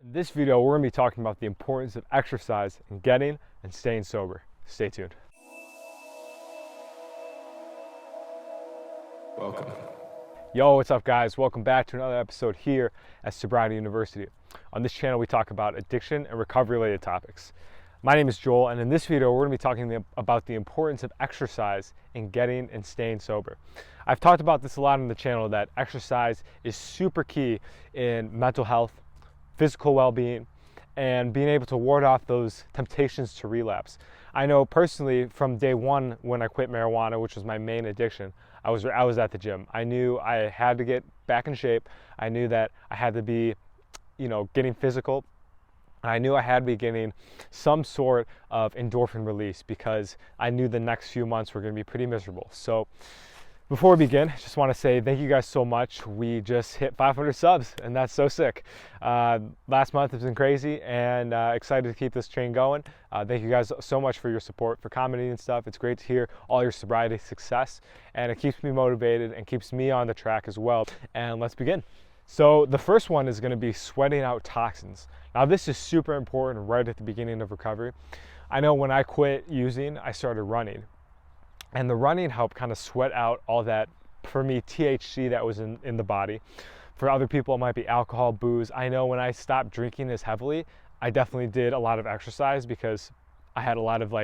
In this video, we're going to be talking about the importance of exercise in getting and staying sober. Stay tuned. Welcome. Yo, what's up guys? Welcome back to another episode here at Sobriety University. On this channel, we talk about addiction and recovery related topics. My name is Joel, and in this video, we're going to be talking about the importance of exercise in getting and staying sober. I've talked about this a lot on the channel, that exercise is super key in mental health, physical well-being, and being able to ward off those temptations to relapse. I know personally from day one when I quit marijuana, which was my main addiction, I was at the gym. I knew I had to get back in shape. I knew that I had to be, getting physical. I knew I had to be getting some sort of endorphin release because I knew the next few months were going to be pretty miserable. So before we begin, I just want to say thank you guys so much. We just hit 500 subs, and that's so sick. Last month has been crazy, and excited to keep this train going. Thank you guys so much for your support, for commenting and stuff. It's great to hear all your sobriety success, and it keeps me motivated and keeps me on the track as well. And let's begin. So the first one is going to be sweating out toxins. Now this is super important right at the beginning of recovery. I know when I quit using, I started running. And the running helped kind of sweat out all that, for me, THC that was in the body. For other people, it might be alcohol, booze. I know when I stopped drinking as heavily, I definitely did a lot of exercise because I had a lot of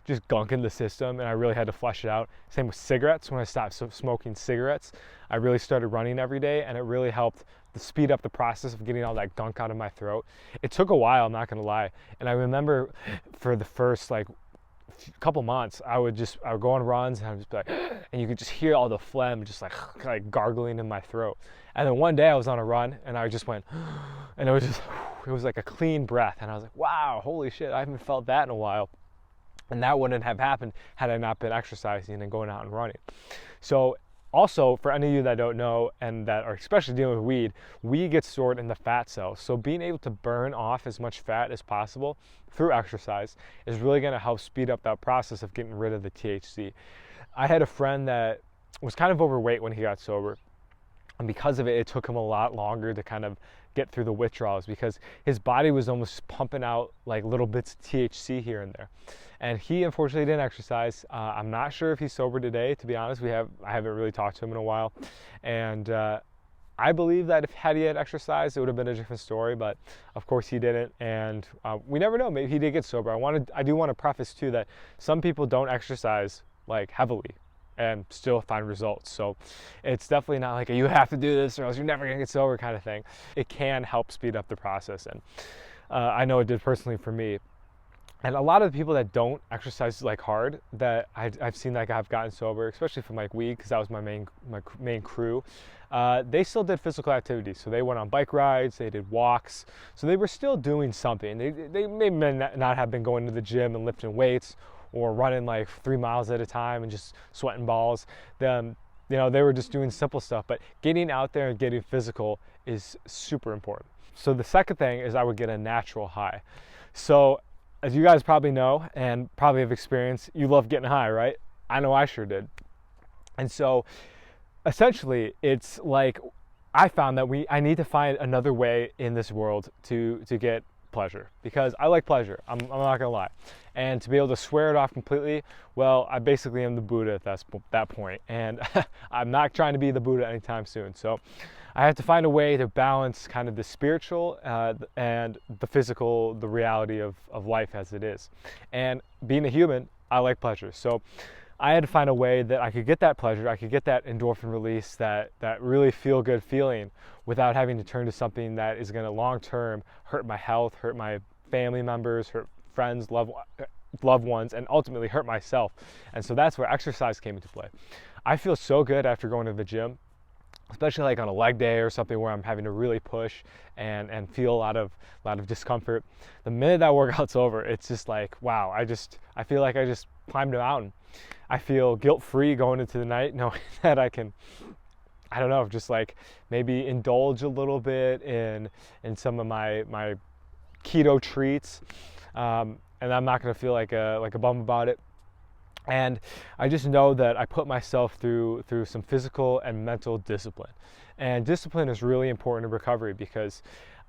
just gunk in the system and I really had to flush it out. Same with cigarettes. When I stopped smoking cigarettes, I really started running every day, and it really helped to speed up the process of getting all that gunk out of my throat. It took a while, I'm not gonna lie. And I remember for the first couple months, I would go on runs and I would just be like, and you could just hear all the phlegm just like gargling in my throat. And then one day I was on a run and I just went, and it was like a clean breath. And I was like, wow, holy shit, I haven't felt that in a while. And that wouldn't have happened had I not been exercising and going out and running. So also, for any of you that don't know and that are especially dealing with weed gets stored in the fat cells. So being able to burn off as much fat as possible through exercise is really going to help speed up that process of getting rid of the THC. I had a friend that was kind of overweight when he got sober. And because of it, it took him a lot longer to kind of get through the withdrawals because his body was almost pumping out like little bits of THC here and there. And he unfortunately didn't exercise. I'm not sure if he's sober today, to be honest. I haven't really talked to him in a while. And I believe that had he exercised, it would have been a different story, but of course he didn't. And we never know, maybe he did get sober. I do want to preface too that some people don't exercise heavily and still find results. So it's definitely not like you have to do this or else you're never gonna get sober kind of thing. It can help speed up the process, and I know it did personally for me. And a lot of the people that don't exercise hard that I've seen have gotten sober, especially from weed, because that was my main crew, they still did physical activities. So they went on bike rides, they did walks, so they were still doing something. They may not have been going to the gym and lifting weights or running 3 miles at a time and just sweating balls. They were just doing simple stuff, but getting out there and getting physical is super important. So the second thing is I would get a natural high. So as you guys probably know and probably have experienced, you love getting high, right? I know I sure did. And so essentially it's I found that I need to find another way in this world to get pleasure, because I like pleasure. I'm not gonna lie. And to be able to swear it off completely, well, I basically am the Buddha at that point. And I'm not trying to be the Buddha anytime soon. So I have to find a way to balance kind of the spiritual and the physical, the reality of life as it is. And being a human, I like pleasure. So I had to find a way that I could get that pleasure, I could get that endorphin release, that really feel good feeling without having to turn to something that is going to long term hurt my health, hurt my family members, hurt friends, loved ones, and ultimately hurt myself. And so that's where exercise came into play. I feel so good after going to the gym, especially on a leg day or something where I'm having to really push and feel a lot of discomfort. The minute that workout's over, it's just wow, I feel like I just climbed a mountain. I feel guilt-free going into the night, knowing that I can, I don't know, just maybe indulge a little bit in some of my keto treats, and I'm not gonna feel like a bum about it. And I just know that I put myself through some physical and mental discipline. And discipline is really important in recovery because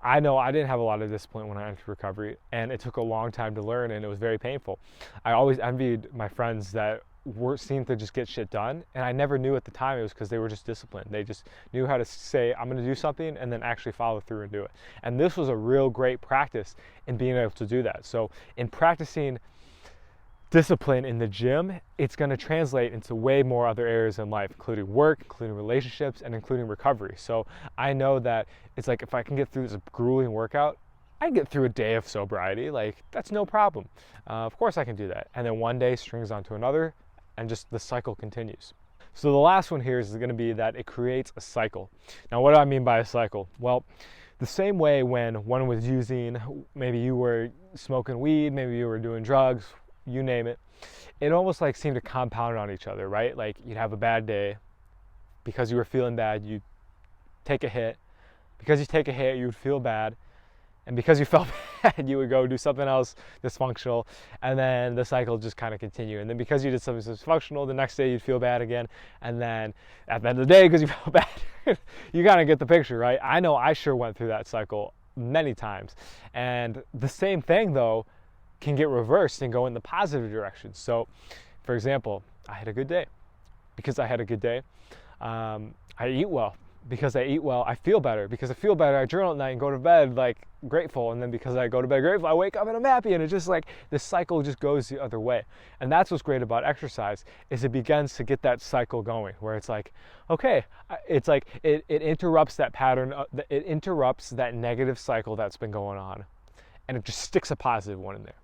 I know I didn't have a lot of discipline when I entered recovery, and it took a long time to learn, and it was very painful. I always envied my friends that seemed to just get shit done, and I never knew at the time it was because they were just disciplined. They just knew how to say, I'm going to do something, and then actually follow through and do it. And this was a real great practice in being able to do that. So in practicing discipline in the gym, it's going to translate into way more other areas in life, including work, including relationships, and including recovery. So I know that it's like, if I can get through this grueling workout, I can get through a day of sobriety. Like, that's no problem. Of course I can do that. And then one day strings onto another, and just the cycle continues. So the last one here is going to be that it creates a cycle. Now, what do I mean by a cycle? Well, the same way when one was using, maybe you were smoking weed, maybe you were doing drugs, you name it, it almost like seemed to compound on each other, right? Like, you'd have a bad day. Because you were feeling bad, you'd take a hit. Because you take a hit, you'd feel bad. And because you felt bad, you would go do something else dysfunctional, and then the cycle just kind of continue. And then because you did something dysfunctional, the next day you'd feel bad again. And then at the end of the day, because you felt bad, you kind of get the picture, right? I know I sure went through that cycle many times. And the same thing, though, can get reversed and go in the positive direction. So, for example, I had a good day. Because I had a good day, I eat well. Because I eat well, I feel better. Because I feel better, I journal at night and go to bed like grateful. And then because I go to bed grateful, I wake up and I'm happy. And it's just like this cycle just goes the other way. And that's what's great about exercise, is it begins to get that cycle going, where it's like, okay, it's like it interrupts that pattern, it interrupts that negative cycle that's been going on, and it just sticks a positive one in there.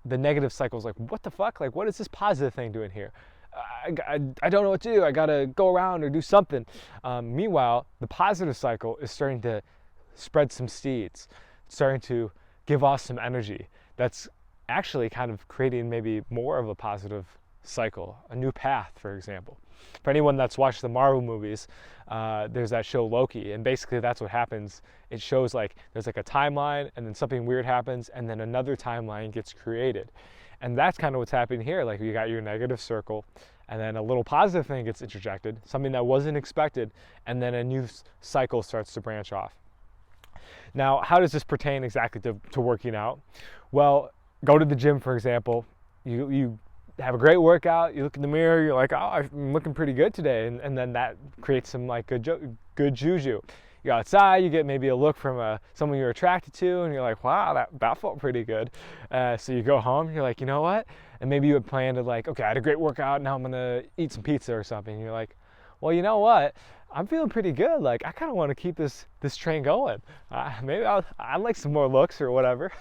The negative cycle is like, what the fuck? Like, what is this positive thing doing here? I don't know what to do. I gotta go around or do something. Meanwhile, the positive cycle is starting to spread some seeds, starting to give off some energy. That's actually kind of creating maybe more of a positive cycle, a new path, for example. For anyone that's watched the Marvel movies, there's that show Loki, and basically that's what happens. It shows like there's like a timeline, and then something weird happens, and then another timeline gets created. And that's kind of what's happening here. Like, you got your negative circle, and then a little positive thing gets interjected, something that wasn't expected, and then a new cycle starts to branch off. Now, how does this pertain exactly to working out? Well, go to the gym, for example. You have a great workout, you look in the mirror, you're like, oh, I'm looking pretty good today, and then that creates some like good juju. You go outside, you get maybe a look from someone you're attracted to, and you're like, wow, that felt pretty good. So you go home, you're like, you know what? And maybe you had planned to, like, okay, I had a great workout, now I'm gonna eat some pizza or something. And you're like, well, you know what? I'm feeling pretty good. Like, I kind of want to keep this train going. Maybe I'd like some more looks or whatever.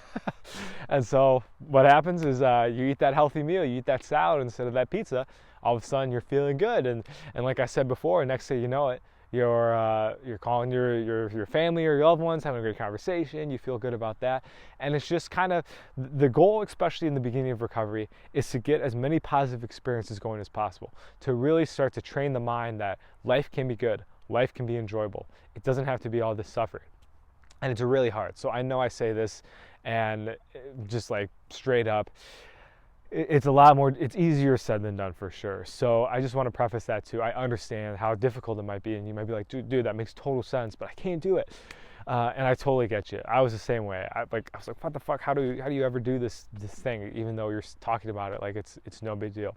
And so what happens is you eat that healthy meal, you eat that salad instead of that pizza. All of a sudden, you're feeling good. And like I said before, next thing you know it, you're calling your family or your loved ones, having a great conversation. You feel good about that, and it's just kind of the goal, especially in the beginning of recovery, is to get as many positive experiences going as possible, to really start to train the mind that life can be good, life can be enjoyable. It doesn't have to be all this suffering, and it's really hard. So I know I say this, and just like straight up, it's a lot more, it's easier said than done for sure. So I just want to preface that too. I understand how difficult it might be, and you might be like, dude, that makes total sense, but I can't do it. And I totally get you. I was the same way. I was like, what the fuck? How do you ever do this thing, even though you're talking about it like it's no big deal?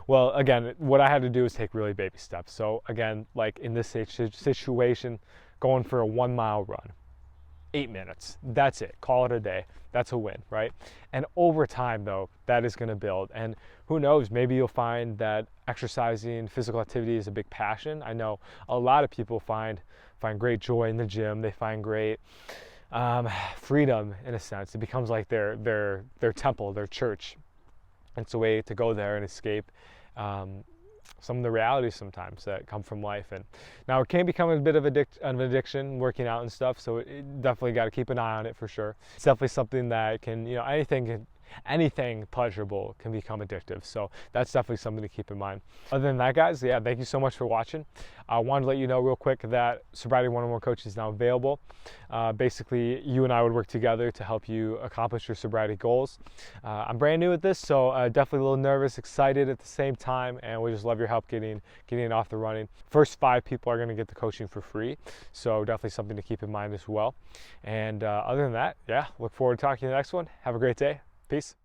Well, again, what I had to do is take really baby steps. So again, like in this situation, going for a 1 mile run, 8 minutes. That's it. Call it a day. That's a win, right? And over time, though, that is going to build. And who knows, maybe you'll find that exercising, physical activity is a big passion. I know a lot of people find great joy in the gym. They find great freedom, in a sense. It becomes like their temple, their church. It's a way to go there and escape some of the realities sometimes that come from life. And now it can become a bit of an addiction, working out and stuff, so it definitely got to keep an eye on it for sure. It's definitely something that can, anything anything pleasurable can become addictive. So that's definitely something to keep in mind. Other than that, guys, yeah, thank you so much for watching. I wanted to let you know real quick that Sobriety 101 Coaching is now available. Basically, you and I would work together to help you accomplish your sobriety goals. I'm brand new at this, so definitely a little nervous, excited at the same time, and we just love your help getting it off the running. First 5 people are going to get the coaching for free, so definitely something to keep in mind as well. And other than that, yeah, look forward to talking to you in the next one. Have a great day. Peace.